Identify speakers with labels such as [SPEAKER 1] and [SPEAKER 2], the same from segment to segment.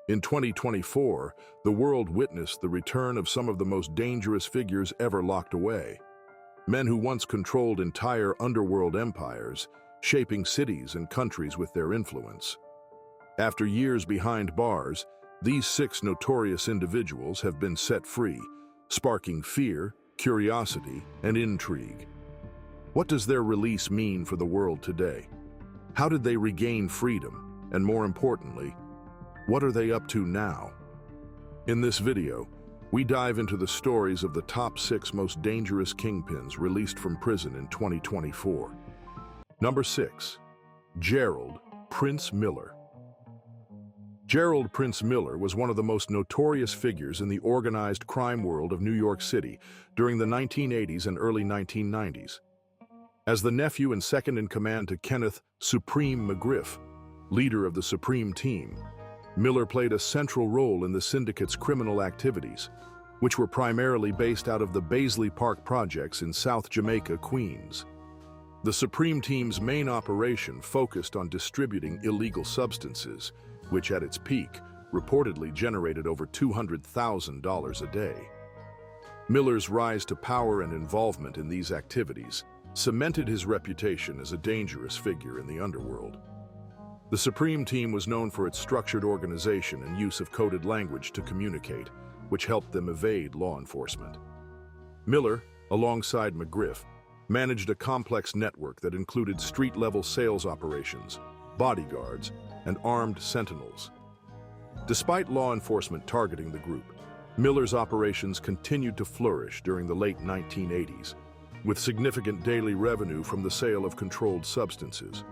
[SPEAKER 1] In 2024, the world witnessed the return of some of the most dangerous figures ever locked away. Men who once controlled entire underworld empires, shaping cities and countries with their influence. After years behind bars, these 6 notorious individuals have been set free, sparking fear, curiosity, and intrigue. What does their release mean for the world today? How did they regain freedom? And more importantly, what are they up to now? In this video, we dive into the stories of the top 6 most dangerous kingpins released from prison in 2024. Number 6. Gerald Prince Miller. Gerald Prince Miller was one of the most notorious figures in the organized crime world of New York City during the 1980s and early 1990s. As the nephew and second-in-command to Kenneth Supreme McGriff, leader of the Supreme Team, Miller played a central role in the syndicate's criminal activities, which were primarily based out of the Baisley Park projects in South Jamaica, Queens. The Supreme Team's main operation focused on distributing illegal substances, which at its peak reportedly generated over $200,000 a day. Miller's rise to power and involvement in these activities cemented his reputation as a dangerous figure in the underworld. The Supreme Team was known for its structured organization and use of coded language to communicate, which helped them evade law enforcement. Miller, alongside McGriff, managed a complex network that included street-level sales operations, bodyguards, and armed sentinels. Despite law enforcement targeting the group, Miller's operations continued to flourish during the late 1980s, with significant daily revenue from the sale of controlled substances.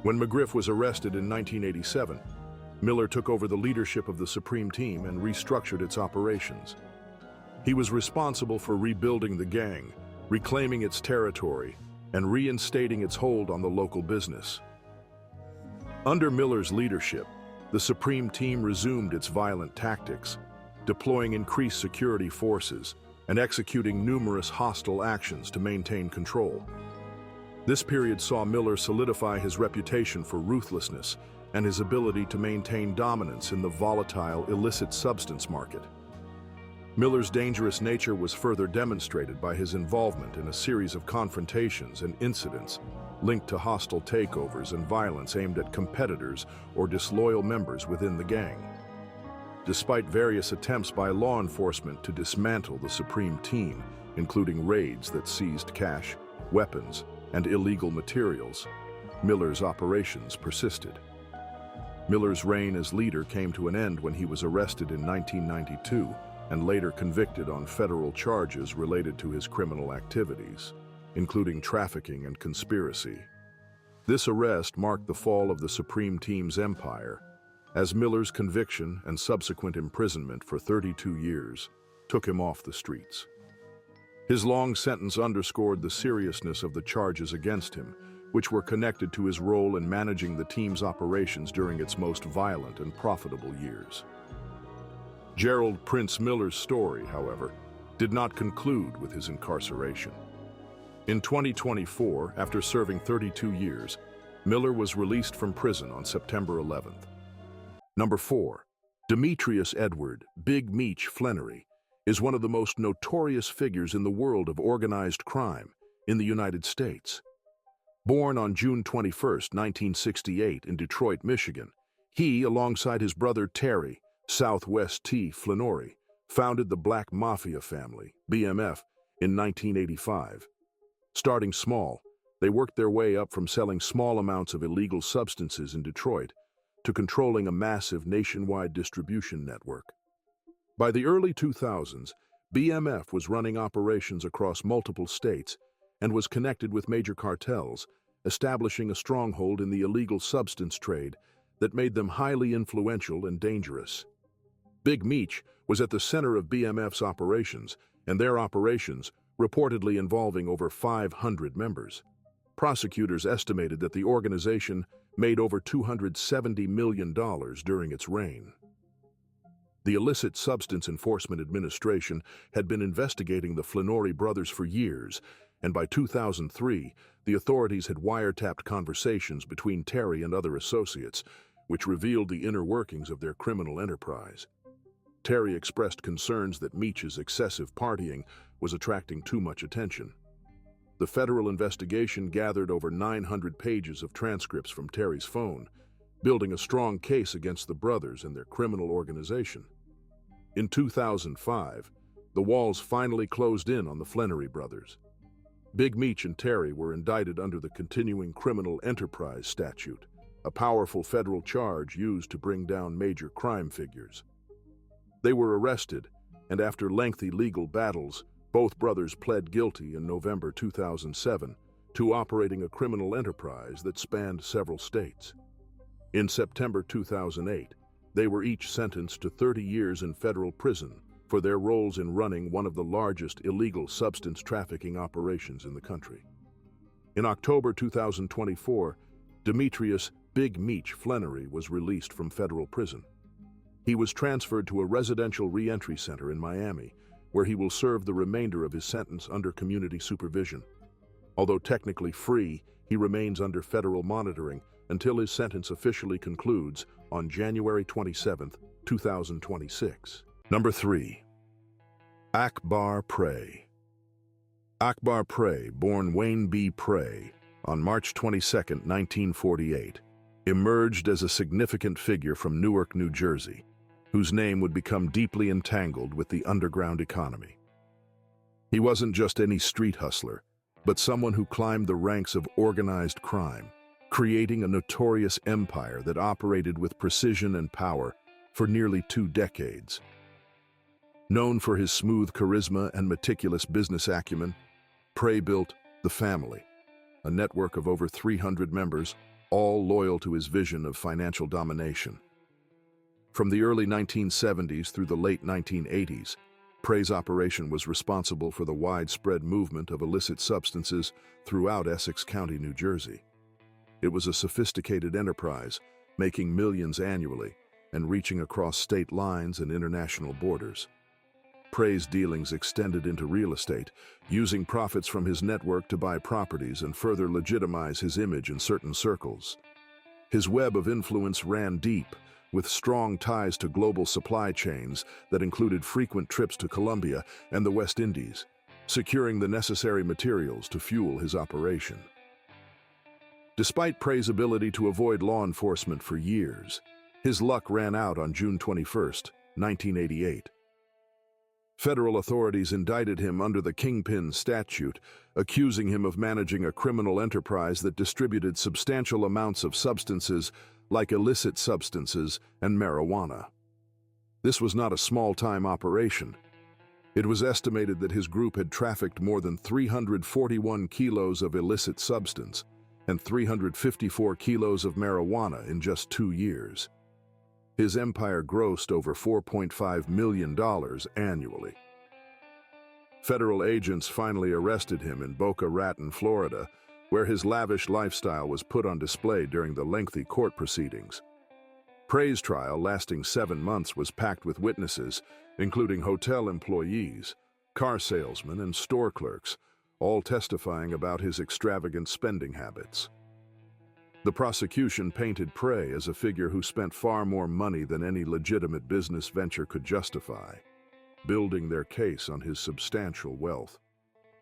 [SPEAKER 1] When McGriff was arrested in 1987, Miller took over the leadership of the Supreme Team and restructured its operations. He was responsible for rebuilding the gang, reclaiming its territory, and reinstating its hold on the local business. Under Miller's leadership, the Supreme Team resumed its violent tactics, deploying increased security forces and executing numerous hostile actions to maintain control. This period saw Miller solidify his reputation for ruthlessness and his ability to maintain dominance in the volatile, illicit substance market. Miller's dangerous nature was further demonstrated by his involvement in a series of confrontations and incidents linked to hostile takeovers and violence aimed at competitors or disloyal members within the gang. Despite various attempts by law enforcement to dismantle the Supreme Team, including raids that seized cash, weapons, and illegal materials, Miller's operations persisted. Miller's reign as leader came to an end when he was arrested in 1992 and later convicted on federal charges related to his criminal activities, including trafficking and conspiracy. This arrest marked the fall of the Supreme Team's empire, as Miller's conviction and subsequent imprisonment for 32 years took him off the streets. His long sentence underscored the seriousness of the charges against him, which were connected to his role in managing the team's operations during its most violent and profitable years. Gerald Prince Miller's story, however, did not conclude with his incarceration. In 2024, after serving 32 years, Miller was released from prison on September 11th. Number 4. Demetrius Edward Big Meech Fenor is one of the most notorious figures in the world of organized crime in the United States. Born on June 21, 1968 in Detroit, Michigan, he, alongside his brother Terry Southwest T. Fenor, founded the Black Mafia family, BMF, in 1985. Starting small, they worked their way up from selling small amounts of illegal substances in Detroit to controlling a massive nationwide distribution network. By the early 2000s, BMF was running operations across multiple states and was connected with major cartels, establishing a stronghold in the illegal substance trade that made them highly influential and dangerous. Big Meech was at the center of BMF's operations, and their operations reportedly involving over 500 members. Prosecutors estimated that the organization made over $270 million during its reign. The Illicit Substance Enforcement Administration had been investigating the Fenor brothers for years, and by 2003, the authorities had wiretapped conversations between Terry and other associates, which revealed the inner workings of their criminal enterprise. Terry expressed concerns that Meech's excessive partying was attracting too much attention. The federal investigation gathered over 900 pages of transcripts from Terry's phone, building a strong case against the brothers and their criminal organization. In 2005, the walls finally closed in on the Flannery brothers. Big Meech and Terry were indicted under the Continuing Criminal Enterprise Statute, a powerful federal charge used to bring down major crime figures. They were arrested, and after lengthy legal battles, both brothers pled guilty in November 2007 to operating a criminal enterprise that spanned several states. In September 2008, they were each sentenced to 30 years in federal prison for their roles in running one of the largest illegal substance trafficking operations in the country. In October 2024, Demetrius Big Meech Fenor was released from federal prison. He was transferred to a residential re-entry center in Miami, where he will serve the remainder of his sentence under community supervision. Although technically free, he remains under federal monitoring until his sentence officially concludes on January 27, 2026. Number 3. Akbar Prey. Akbar Prey, born Wayne B. Prey on March 22, 1948, emerged as a significant figure from Newark, New Jersey, whose name would become deeply entangled with the underground economy. He wasn't just any street hustler, but someone who climbed the ranks of organized crime, creating a notorious empire that operated with precision and power for nearly 2 decades. Known for his smooth charisma and meticulous business acumen, Prey built the family, a network of over 300 members, all loyal to his vision of financial domination. From the early 1970s through the late 1980s, Prey's operation was responsible for the widespread movement of illicit substances throughout Essex County, New Jersey. It was a sophisticated enterprise, making millions annually and reaching across state lines and international borders. Prey's dealings extended into real estate, using profits from his network to buy properties and further legitimize his image in certain circles. His web of influence ran deep, with strong ties to global supply chains that included frequent trips to Colombia and the West Indies, securing the necessary materials to fuel his operation. Despite Prey's ability to avoid law enforcement for years, his luck ran out on June 21, 1988. Federal authorities indicted him under the kingpins statute, accusing him of managing a criminal enterprise that distributed substantial amounts of substances like illicit substances and marijuana. This was not a small-time operation. It was estimated that his group had trafficked more than 341 kilos of illicit substance and 354 kilos of marijuana in just 2 years. His empire grossed over $4.5 million annually. Federal agents finally arrested him in Boca Raton, Florida, where his lavish lifestyle was put on display during the lengthy court proceedings. Prey's trial, lasting 7 months, was packed with witnesses, including hotel employees, car salesmen, and store clerks, all testifying about his extravagant spending habits. The prosecution painted Prey as a figure who spent far more money than any legitimate business venture could justify, building their case on his substantial wealth.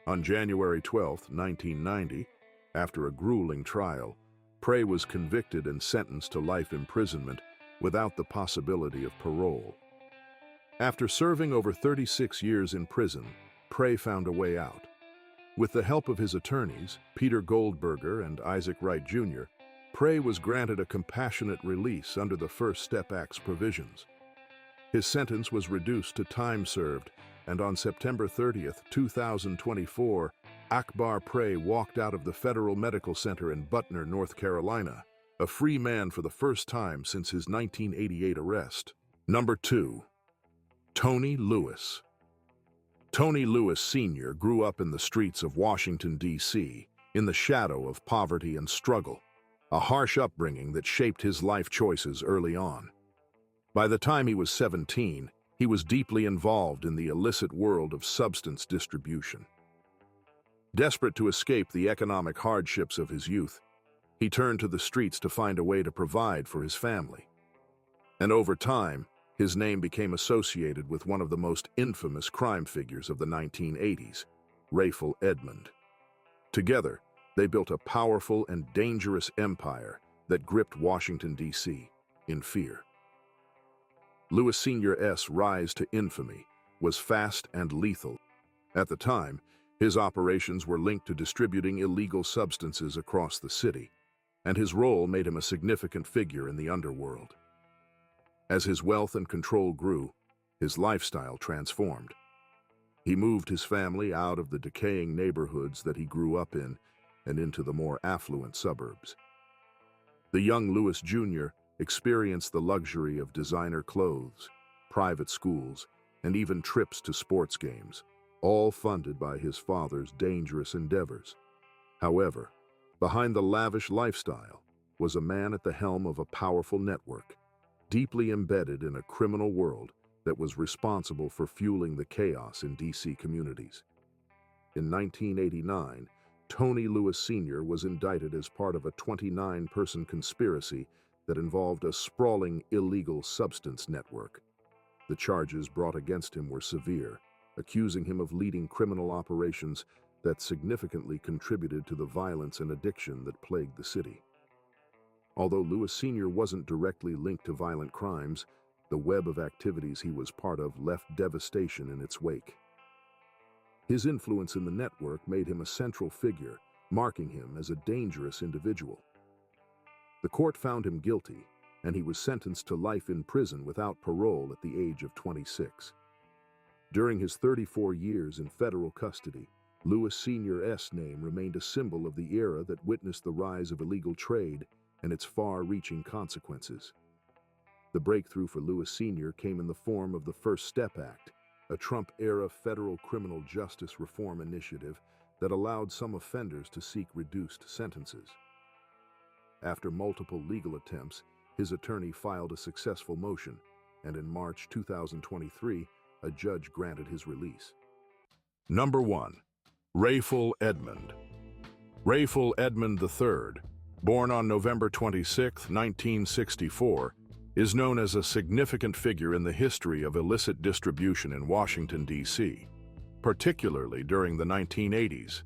[SPEAKER 1] On January 12, 1990, after a grueling trial, Prey was convicted and sentenced to life imprisonment without the possibility of parole. After serving over 36 years in prison, Prey found a way out. With the help of his attorneys, Peter Goldberger and Isaac Wright Jr., Prey was granted a compassionate release under the First Step Act's provisions. His sentence was reduced to time served, and on September 30, 2024, Akbar Prey walked out of the Federal Medical Center in Butner, North Carolina, a free man for the first time since his 1988 arrest. Number 2. Tony Lewis. Tony Lewis Sr. grew up in the streets of Washington, D.C., in the shadow of poverty and struggle, a harsh upbringing that shaped his life choices early on. By the time he was 17, he was deeply involved in the illicit world of substance distribution. Desperate to escape the economic hardships of his youth, He turned to the streets to find a way to provide for his family. And over time, his name became associated with one of the most infamous crime figures of the 1980s, Rael Edmund. Together, they built a powerful and dangerous empire that gripped Washington, D.C. in fear. Louis Sr.'s rise to infamy was fast and lethal. At the time, his operations were linked to distributing illegal substances across the city, and his role made him a significant figure in the underworld. As his wealth and control grew, his lifestyle transformed. He moved his family out of the decaying neighborhoods that he grew up in and into the more affluent suburbs. The young Louis Jr. experienced the luxury of designer clothes, private schools, and even trips to sports games, all funded by his father's dangerous endeavors. However, behind the lavish lifestyle was a man at the helm of a powerful network, deeply embedded in a criminal world that was responsible for fueling the chaos in D.C. communities. In 1989, Tony Louis Sr. was indicted as part of a 29-person conspiracy that involved a sprawling illegal substance network. The charges brought against him were severe, accusing him of leading criminal operations that significantly contributed to the violence and addiction that plagued the city. Although Louis Sr. wasn't directly linked to violent crimes, the web of activities he was part of left devastation in its wake. His influence in the network made him a central figure, marking him as a dangerous individual. The court found him guilty, and he was sentenced to life in prison without parole at the age of 26. During his 34 years in federal custody, Louis Sr.'s name remained a symbol of the era that witnessed the rise of illegal trade and its far-reaching consequences. The breakthrough for Louis Sr. came in the form of the First Step Act, a Trump-era federal criminal justice reform initiative that allowed some offenders to seek reduced sentences. After multiple legal attempts, his attorney filed a successful motion, and in March 2023, a judge granted his release. Number 1. Rael Edmund. Rael Edmund III, born on November 26, 1964, is known as a significant figure in the history of illicit distribution in Washington, D.C., particularly during the 1980s.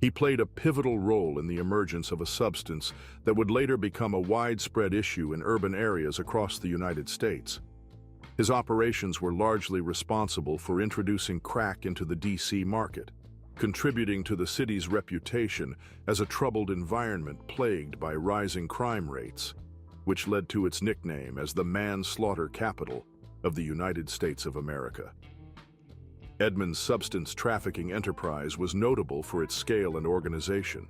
[SPEAKER 1] He played a pivotal role in the emergence of a substance that would later become a widespread issue in urban areas across the United States. His operations were largely responsible for introducing crack into the D.C. market, contributing to the city's reputation as a troubled environment plagued by rising crime rates, which led to its nickname as the manslaughter capital of the United States of America. Edmund's substance trafficking enterprise was notable for its scale and organization.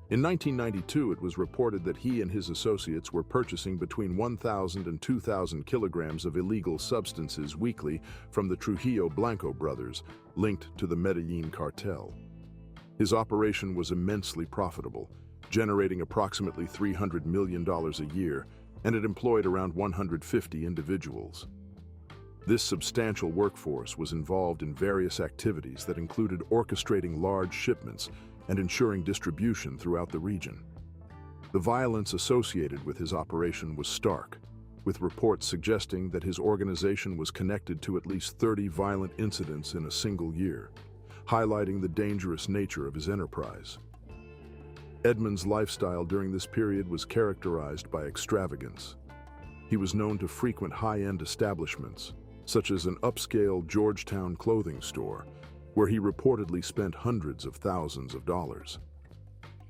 [SPEAKER 1] In 1992, it was reported that he and his associates were purchasing between 1,000 and 2,000 kilograms of illegal substances weekly from the Trujillo Blanco brothers, linked to the Medellin cartel. His operation was immensely profitable, generating approximately $300 million a year, and it employed around 150 individuals. This substantial workforce was involved in various activities that included orchestrating large shipments and ensuring distribution throughout the region. The violence associated with his operation was stark, with reports suggesting that his organization was connected to at least 30 violent incidents in a single year, highlighting the dangerous nature of his enterprise. Edmund's lifestyle during this period was characterized by extravagance. He was known to frequent high-end establishments, such as an upscale Georgetown clothing store, where he reportedly spent hundreds of thousands of dollars.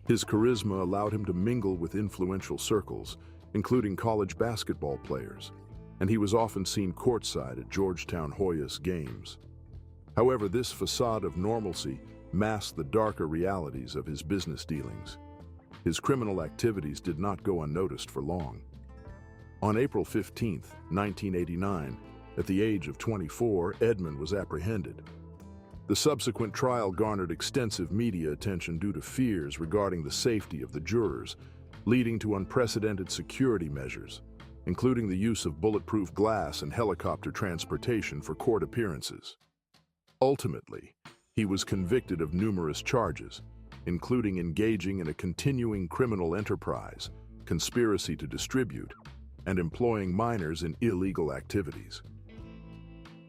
[SPEAKER 1] His charisma allowed him to mingle with influential circles, including college basketball players, and he was often seen courtside at Georgetown Hoyas games. However, this facade of normalcy masked the darker realities of his business dealings. His criminal activities did not go unnoticed for long. On April 15, 1989, at the age of 24, Edmund was apprehended. The subsequent trial garnered extensive media attention due to fears regarding the safety of the jurors, leading to unprecedented security measures, including the use of bulletproof glass and helicopter transportation for court appearances. Ultimately, he was convicted of numerous charges, including engaging in a continuing criminal enterprise, conspiracy to distribute, and employing minors in illegal activities.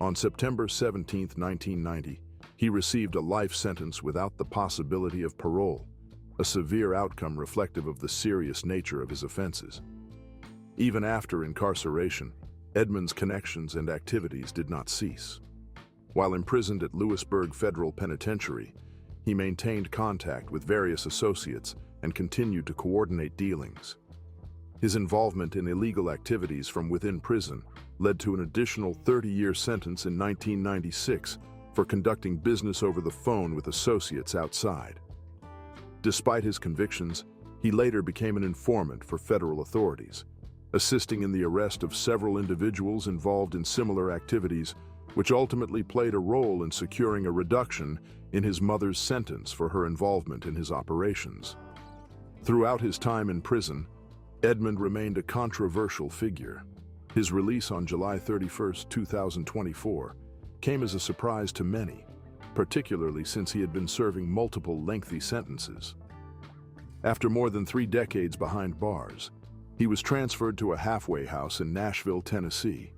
[SPEAKER 1] On September 17, 1990, he received a life sentence without the possibility of parole, a severe outcome reflective of the serious nature of his offenses. Even after incarceration, Edmund's connections and activities did not cease. While imprisoned at Lewisburg Federal Penitentiary, he maintained contact with various associates and continued to coordinate dealings. His involvement in illegal activities from within prison led to an additional 30-year sentence in 1996 for conducting business over the phone with associates outside. Despite his convictions, he later became an informant for federal authorities, assisting in the arrest of several individuals involved in similar activities, which ultimately played a role in securing a reduction in his mother's sentence for her involvement in his operations. Throughout his time in prison, Edmund remained a controversial figure. His release on July 31, 2024, came as a surprise to many, particularly since he had been serving multiple lengthy sentences. After more than 3 decades behind bars, he was transferred to a halfway house in Nashville, Tennessee.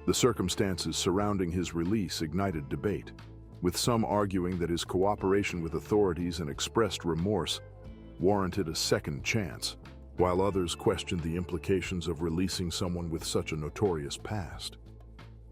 [SPEAKER 1] The circumstances surrounding his release ignited debate, with some arguing that his cooperation with authorities and expressed remorse warranted a second chance, while others questioned the implications of releasing someone with such a notorious past.